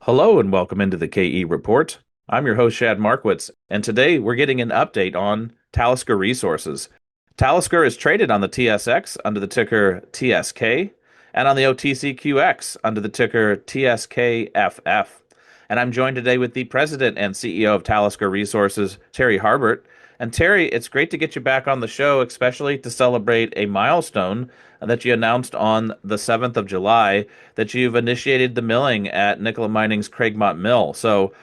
Hello and welcome into the KE Report. I'm your host, Shad Markwitz, and today we're getting an update on Talisker Resources. Talisker is traded on the TSX under the ticker TSK and on the OTCQX under the ticker TSKFF. And I'm joined today with the president and CEO of Talisker Resources, Terry Harbort. And Terry, it's great to get you back on the show, especially to celebrate a milestone that you announced on the 7th of July that you've initiated the milling at Nicola Mining's Craigmont mill. So,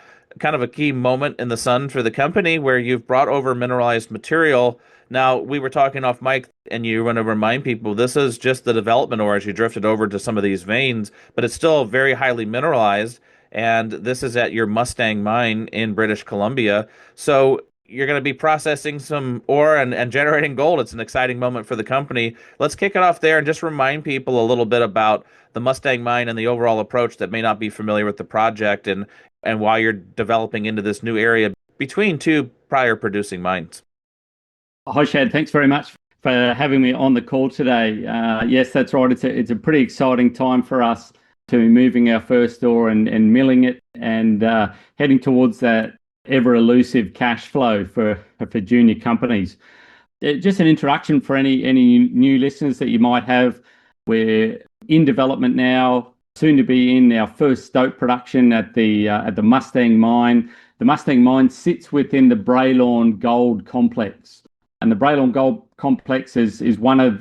kind of a key moment in the sun for the company where you've brought over mineralized material. Now, we were talking off mic, and you want to remind people this is just the development ore as you drifted over to some of these veins, but it's still very highly mineralized. And this is at your Mustang Mine in British Columbia. So, you're going to be processing some ore and generating gold. It's an exciting moment for the company. Let's kick it off there and just remind people a little bit about the Mustang Mine and the overall approach that may not be familiar with the project and why you're developing into this new area between two prior producing mines. Hi, Shad. Thanks very much for having me on the call today. Yes, that's right. It's a pretty exciting time for us to be moving our first ore and milling it and heading towards that ever elusive cash flow for junior companies. Just an introduction for any new listeners that you might have. We're in development now, soon to be in our first stope production at the Mustang Mine. The Mustang Mine sits within the Braylorn Gold Complex. And the Braylorn Gold Complex is one of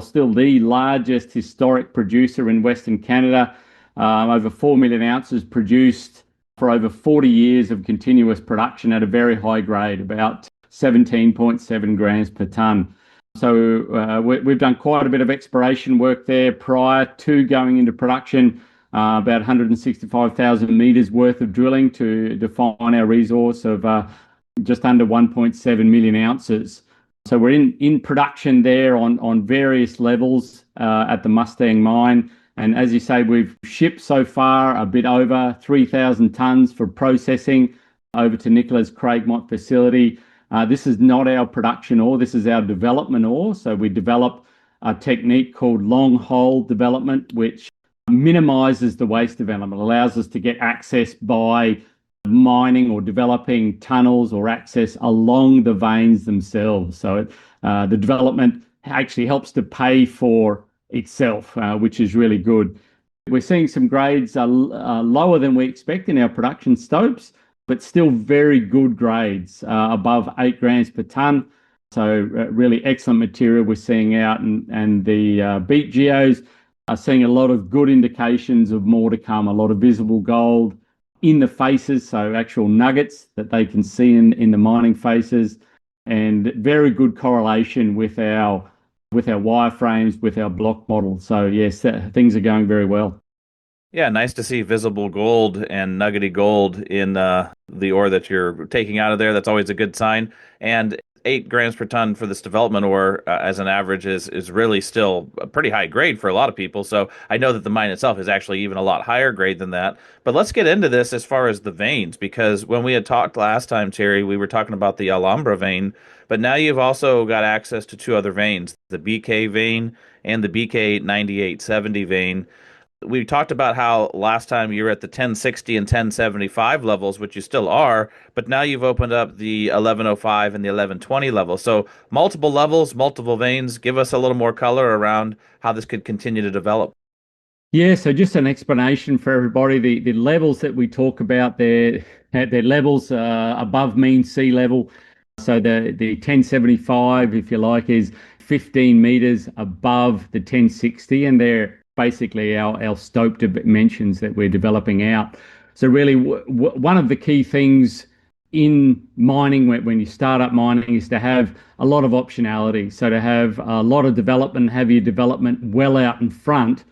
still the largest historic producer in Western Canada. Over 4 million ounces produced for over 40 years of continuous production at a very high grade, about 17.7 grams per tonne. So we've done quite a bit of exploration work there prior to going into production, about 165,000 metres worth of drilling to define our resource of just under 1.7 million ounces. So we're in production there on various levels at the Mustang Mine. And as you say, we've shipped so far a bit over 3,000 tonnes for processing over to Nicola's Craigmont facility. This is not our production ore, this is our development ore. So we develop a technique called long hole development, which minimizes the waste development, allows us to get access by mining or developing tunnels or access along the veins themselves. So the development actually helps to pay for itself, which is really good. We're seeing some grades lower than we expect in our production stopes, but still very good grades, above 8 grams per tonne. So really excellent material we're seeing out, and the beat geos are seeing a lot of good indications of more to come, a lot of visible gold in the faces, so actual nuggets that they can see in the mining faces, and very good correlation with our wireframes, with our block model. So yes, things are going very well. Yeah, nice to see visible gold and nuggety gold in the ore that you're taking out of there. That's always a good sign. And 8 grams per ton for this development ore as an average is really still a pretty high grade for a lot of people. So I know that the mine itself is actually even a lot higher grade than that. But let's get into this as far as the veins, because when we had talked last time, Terry, we were talking about the Alhambra vein, but now you've also got access to two other veins, the BK vein and the BK9870 vein. We talked about how last time you were at the 1060 and 1075 levels, which you still are, but now you've opened up the 1105 and the 1120 level. So multiple levels, multiple veins. Give us a little more color around how this could continue to develop. Yeah, so just an explanation for everybody. The levels that we talk about, they're levels above mean sea level. So the 1075, if you like, is 15 meters above the 1060, and they're basically our stope dimensions that we're developing out. So really, one of the key things in mining when you start up mining is to have a lot of optionality. So to have a lot of development, have your development well out in front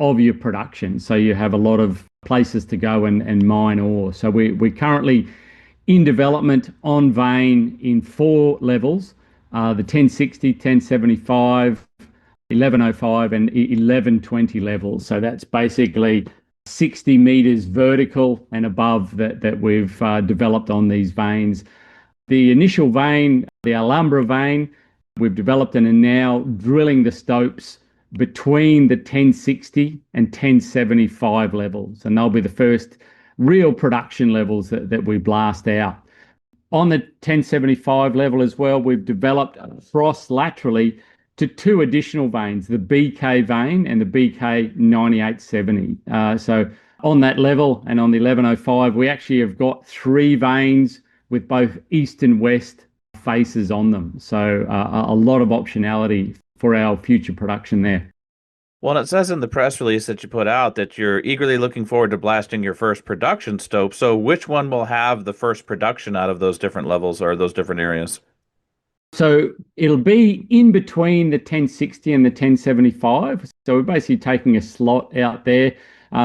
of your production. So you have a lot of places to go and mine ore. So we're currently in development on vein in 4 levels, the 1060, 1075, 1105 and 1120 levels. So that's basically 60 meters vertical and above that we've developed on these veins. The initial vein, the Alhambra vein, we've developed and are now drilling the stopes between the 1060 and 1075 levels. And they'll be the first real production levels that we blast out. On the 1075 level as well, we've developed cross laterally to two additional veins, the BK vein and the BK9870. So on that level and on the 1105, we actually have got three veins with both east and west faces on them. So a lot of optionality for our future production there. Well, it says in the press release that you put out that you're eagerly looking forward to blasting your first production stope. So which one will have the first production out of those different levels or those different areas? So it'll be in between the 1060 and the 1075. So we're basically taking a slot out there.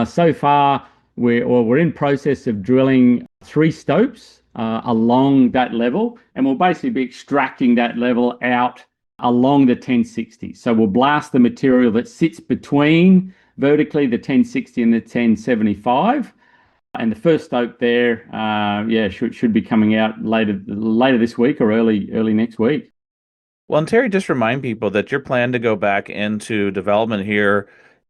So far, we're in process of drilling three stopes along that level, and we'll basically be extracting that level out along the 1060. So we'll blast the material that sits between vertically the 1060 and the 1075. And the first stope there, should be coming out later this week or early next week. Well, and Terry, just remind people that your plan to go back into development here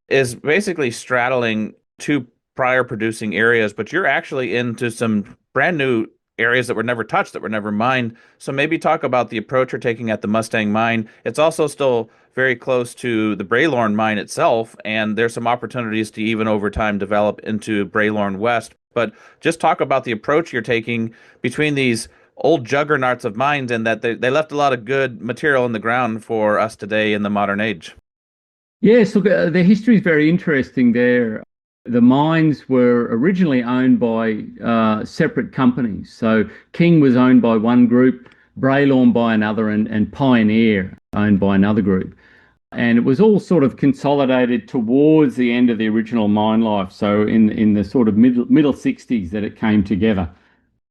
is basically straddling two prior producing areas, but you're actually into some brand new areas that were never touched, that were never mined. So maybe talk about the approach you're taking at the Mustang Mine. It's also still very close to the Braylorn mine itself, and there's some opportunities to even over time develop into Braylorn West. But just talk about the approach you're taking between these old juggernauts of mines, and that they left a lot of good material in the ground for us today in the modern age. Yes, look, the history is very interesting there. The mines were originally owned by separate companies. So King was owned by one group, Braylorn by another, and Pioneer owned by another group. And it was all sort of consolidated towards the end of the original mine life. So in the sort of middle 60s that it came together.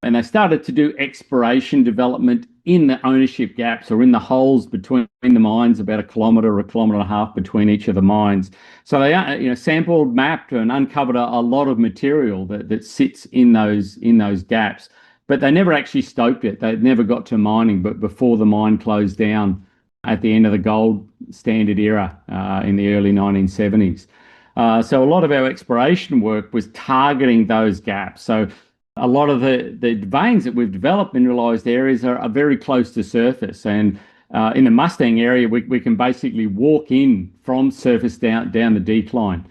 And they started to do exploration development in the ownership gaps or in the holes between the mines, about a kilometre or a kilometre and a half between each of the mines. So they sampled, mapped, and uncovered a lot of material that sits in those gaps. But they never actually stoped it. They never got to mining, but before the mine closed down at the end of the gold standard era in the early 1970s. So a lot of our exploration work was targeting those gaps. So a lot of the veins that we've developed, mineralized areas, are very close to surface. And in the Mustang area, we can basically walk in from surface down the decline.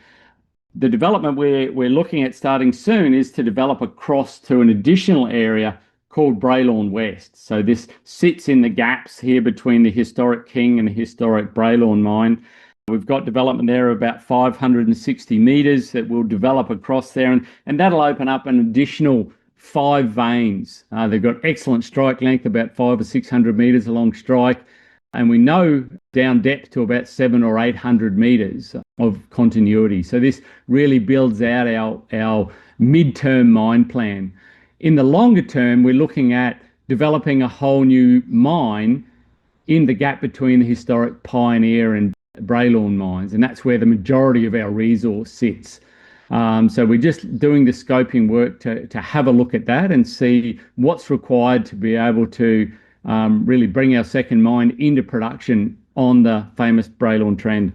The development we're looking at starting soon is to develop across to an additional area called Braylorn West. So this sits in the gaps here between the historic King and the historic Braylorn mine. We've got development there of about 560 meters that will develop across there, and that'll open up an additional 5 veins. They've got excellent strike length, about 500 or 600 meters along strike, and we know down depth to about 700 or 800 meters of continuity. So this really builds out our mid-term mine plan. In the longer term, we're looking at developing a whole new mine in the gap between the historic Pioneer and Braylorn mines, and that's where the majority of our resource sits. So we're just doing the scoping work to have a look at that and see what's required to be able to really bring our second mine into production on the famous Braylorn trend.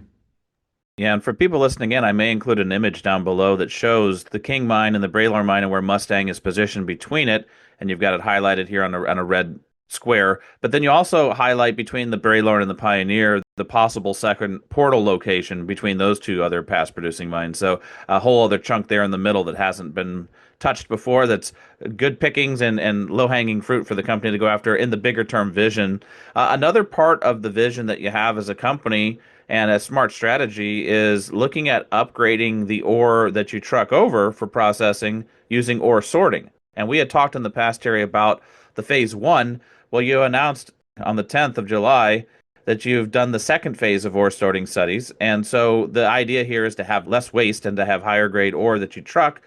Yeah, and for people listening in, I may include an image down below that shows the King mine and the Braylorn mine and where Mustang is positioned between it, and you've got it highlighted here on a red square. But then you also highlight between the Braylorn and the Pioneer the possible second portal location between those two other past producing mines. So a whole other chunk there in the middle that hasn't been touched before, that's good pickings and low-hanging fruit for the company to go after in the bigger term vision. Another part of the vision that you have as a company and a smart strategy is looking at upgrading the ore that you truck over for processing using ore sorting. And we had talked in the past, Terry, about the phase 1. Well, you announced on the 10th of July that you've done the second phase of ore sorting studies. And so the idea here is to have less waste and to have higher grade ore that you truck.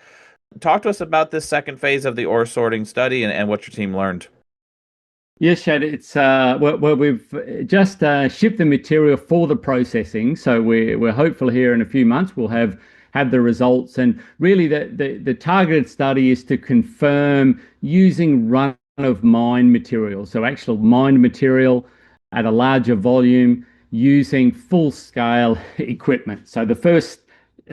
Talk to us about this second phase of the ore sorting study and what your team learned. Yes, Shad, it's we've just shipped the material for the processing, so we're hopeful here in a few months we'll have the results. And really, the targeted study is to confirm using run of mine material, so actual mined material at a larger volume using full scale equipment. So the first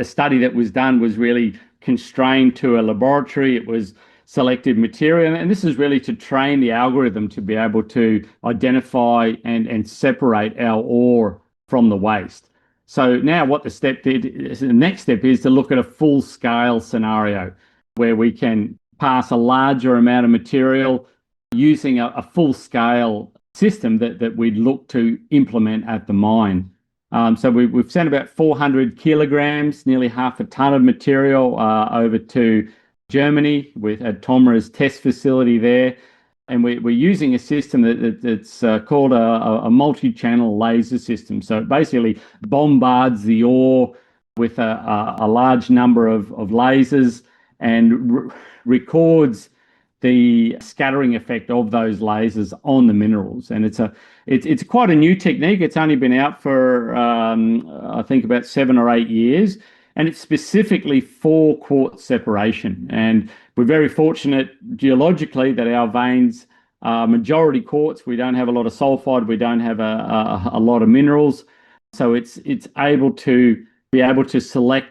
study that was done was really constrained to a laboratory. It was selected material. And this is really to train the algorithm to be able to identify and separate our ore from the waste. So now what the next step is to look at a full scale scenario where we can pass a larger amount of material using a full scale system that we'd look to implement at the mine. So we've sent about 400 kilograms, nearly half a ton of material over to Germany at Tomra's test facility there. And we're using a system that's called a multi-channel laser system. So it basically bombards the ore with a large number of lasers and records the scattering effect of those lasers on the minerals. And it's quite a new technique. It's only been out for I think about 7 or 8 years, and it's specifically for quartz separation. And we're very fortunate geologically that our veins are majority quartz. We don't have a lot of sulfide. We don't have a lot of minerals. So it's able to be able to select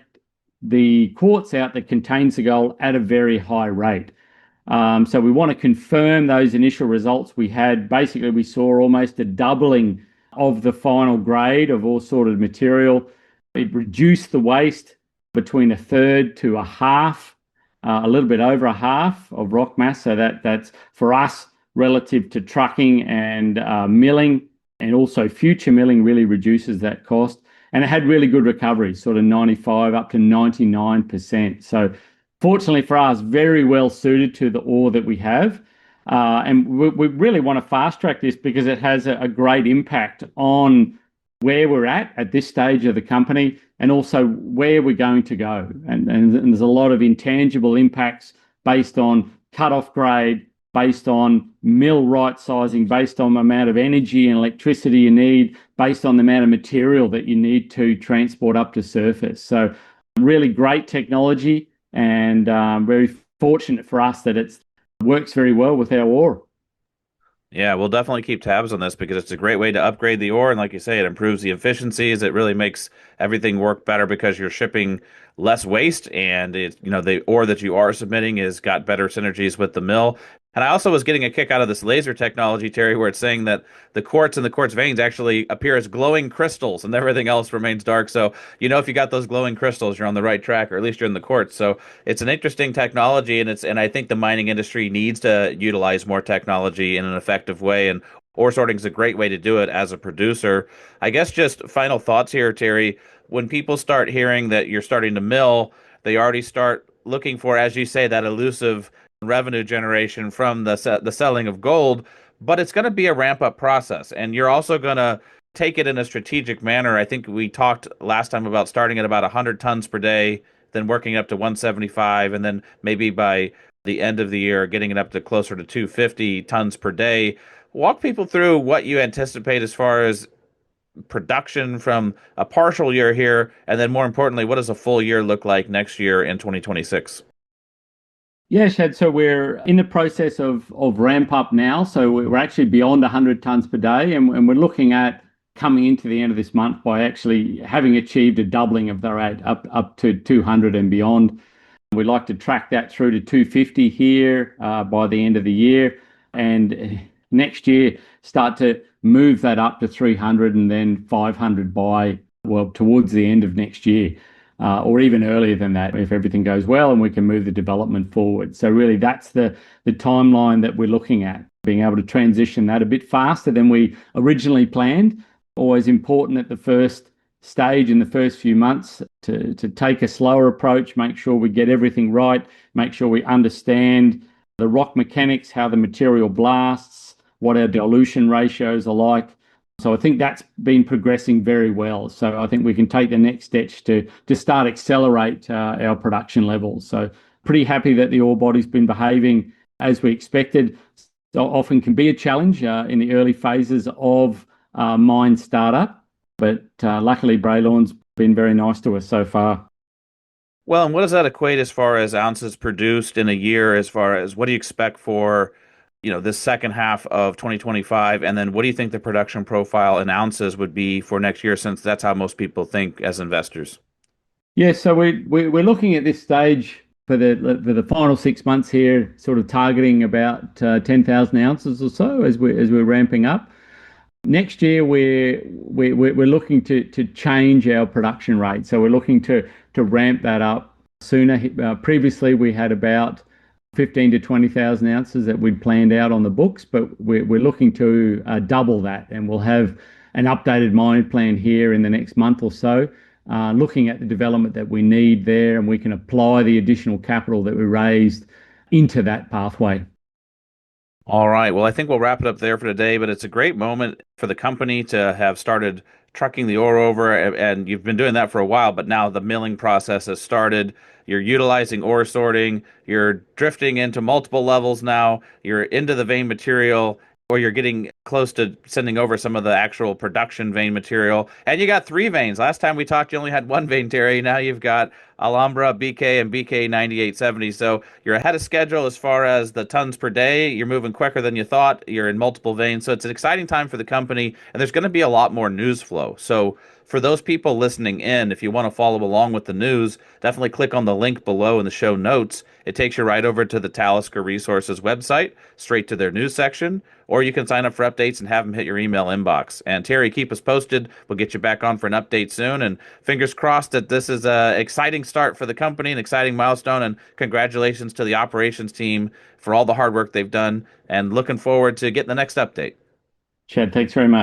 the quartz out that contains the gold at a very high rate. So we want to confirm those initial results we had. Basically, we saw almost a doubling of the final grade of all sorted material. It reduced the waste between a third to a half, a little bit over a half of rock mass. So that's for us relative to trucking and milling, and also future milling really reduces that cost. And it had really good recovery, sort of 95 up to 99%. So fortunately for us, very well suited to the ore that we have. And we really want to fast track this because it has a great impact on where we're at this stage of the company, and also where we're going to go. And there's a lot of intangible impacts based on cut-off grade, based on mill right sizing, based on the amount of energy and electricity you need, based on the amount of material that you need to transport up to surface. So really great technology, and very fortunate for us that it works very well with our ore. Yeah, we'll definitely keep tabs on this because it's a great way to upgrade the ore. And like you say, it improves the efficiencies. It really makes everything work better because you're shipping less waste, and the ore that you are submitting has got better synergies with the mill. And I also was getting a kick out of this laser technology, Terry, where it's saying that the quartz and the quartz veins actually appear as glowing crystals and everything else remains dark. So, if you got those glowing crystals, you're on the right track, or at least you're in the quartz. So it's an interesting technology, and I think the mining industry needs to utilize more technology in an effective way. And ore sorting is a great way to do it as a producer. I guess just final thoughts here, Terry. When people start hearing that you're starting to mill, they already start looking for, as you say, that elusive revenue generation from the selling of gold, but it's going to be a ramp up process, and you're also going to take it in a strategic manner. I think we talked last time about starting at about 100 tons per day, then working up to 175, and then maybe by the end of the year getting it up to closer to 250 tons per day. Walk people through what you anticipate as far as production from a partial year here, and then more importantly, what does a full year look like next year in 2026? Yeah, Shad. So we're in the process of ramp up now. So we're actually beyond 100 tons per day, and we're looking at coming into the end of this month by actually having achieved a doubling of the rate up to 200 and beyond. We'd like to track that through to 250 here by the end of the year, and next year start to move that up to 300 and then 500 towards the end of next year. Or even earlier than that if everything goes well and we can move the development forward. So really that's the timeline that we're looking at, being able to transition that a bit faster than we originally planned. Always important at the first stage in the first few months to take a slower approach, make sure we get everything right, make sure we understand the rock mechanics, how the material blasts, what our dilution ratios are like. So I think that's been progressing very well. So I think we can take the next steps to start accelerate our production levels. So pretty happy that the ore body's been behaving as we expected. So often can be a challenge in the early phases of mine startup, but luckily Braylor's been very nice to us so far. Well, and what does that equate as far as ounces produced in a year, as far as what do you expect for this second half of 2025? And then what do you think the production profile in ounces would be for next year, since that's how most people think as investors? Yeah, so we're looking at this stage for the final 6 months here, sort of targeting about 10,000 ounces or so as we're ramping up. Next year, we're looking to change our production rate. So we're looking to ramp that up sooner. Previously, we had about 15 to 20,000 ounces that we'd planned out on the books, but we're looking to double that, and we'll have an updated mine plan here in the next month or so, looking at the development that we need there, and we can apply the additional capital that we raised into that pathway. All right. Well, I think we'll wrap it up there for today, but it's a great moment for the company to have started trucking the ore over, and you've been doing that for a while, but now the milling process has started. You're utilizing ore sorting, you're drifting into multiple levels now, you're into the vein material, or you're getting close to sending over some of the actual production vein material. And you got three veins. Last time we talked, you only had one vein, Terry. Now you've got Alhambra, BK, and BK9870. So you're ahead of schedule as far as the tons per day. You're moving quicker than you thought. You're in multiple veins. So it's an exciting time for the company, and there's going to be a lot more news flow. So for those people listening in, if you want to follow along with the news, definitely click on the link below in the show notes. It takes you right over to the Talisker Resources website, straight to their news section, or you can sign up for updates and have them hit your email inbox. And Terry, keep us posted. We'll get you back on for an update soon. And fingers crossed that this is an exciting start for the company, an exciting milestone. And congratulations to the operations team for all the hard work they've done. And looking forward to getting the next update. Chad, thanks very much.